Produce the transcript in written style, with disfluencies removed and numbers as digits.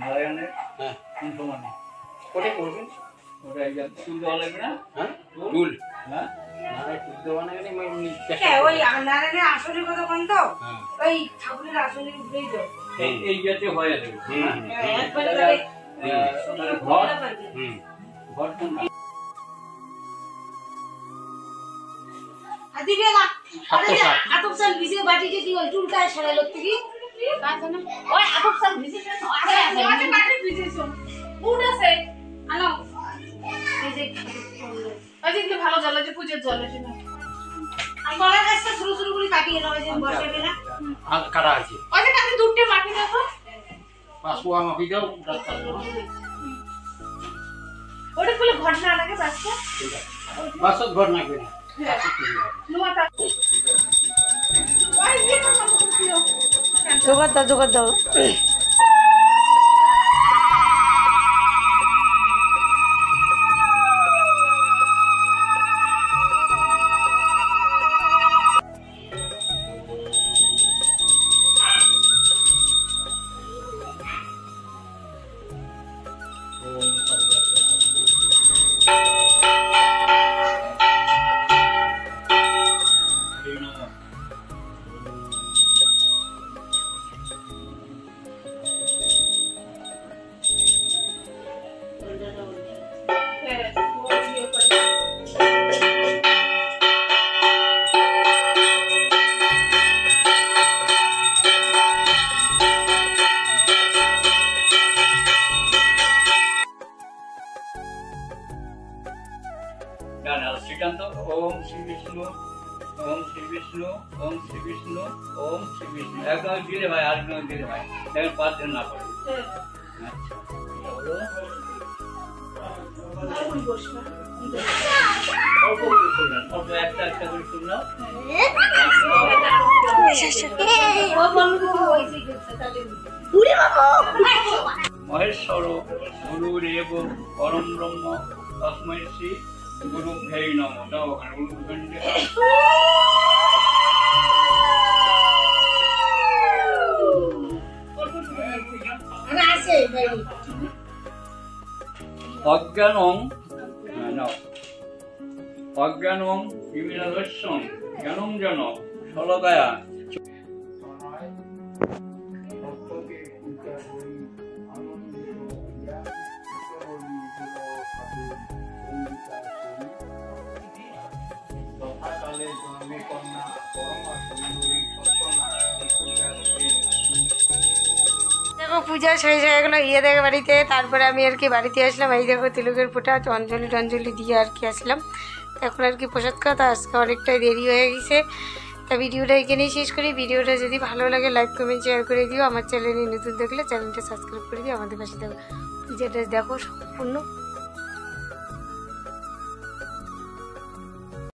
নারায়ণের কোন সমান ওটা করবেন ওটা চুল দেওয়া লাগবে না হ্যাঁ চুল হ্যাঁ চুল দেওয়া না ওই নারায়ণের আসনের কথা কোন তো ওই ঠাকুরের আসনের উপরেই তো এই যাতে হয়ে যাবে ঘর কোন আদিবে না আতপ সাল ভিজে বাটিতে দি ওই চুলটা সারা লোক থেকে কাজনা ওই আতপ সাল ভিজে না আছে বাটি ভিজেছো মুড আছে আনো ভিজে আজকে ভালো জল আছে পূজার জল আছে না আমি গলার কাছে শুরু শুরু করে কাটিয়ে নাও যে বসাবে না আর কাটা আছে ওই যে কাটি দুটে মাটি দাও পাসওয়া মাটি দাও ওটা ফুল ঘর না লাগে বাচ্চা বাসত ঘর না করে জোগাড় দাও श्रीकांत ओम श्री विष्णु ओम श्री विष्णु ओम श्री विष्णु ओम श्री विष्णु एकदम धीरे भाई आज धीरे भाई लेकिन 5 दिन ना पड़े महेश्वर गुरुरेव परम ब्रह्म तस्मै श्री गुरु भै नमो दाओ अज्ञानं अज्ञानं विमिनदर्शनं ज्ञानं जन सलकाया देखो पूजा शेष हो गलो ये देखे बाड़ीते तारपरे आमी आर कि बाड़ीते आसलाम এই দেখো তিলকের ফোঁটা অঞ্জলি টঞ্জলি দিয়ে আর কি আসলাম এখন আর কি প্রসাদ খাওয়া তো আজকে অনেকটাই দেরি হয়ে গেছে তা ভিডিওটা এখানেই শেষ করি ভিডিওটা যদি ভালো লাগে লাইক কমেন্ট শেয়ার করে দিও আমার চ্যানেলে নতুন দেখলে চ্যানেলটা সাবস্ক্রাইব করে দিও আমাদের পাশে দেখো পূজাটা দেখো সম্পূর্ণ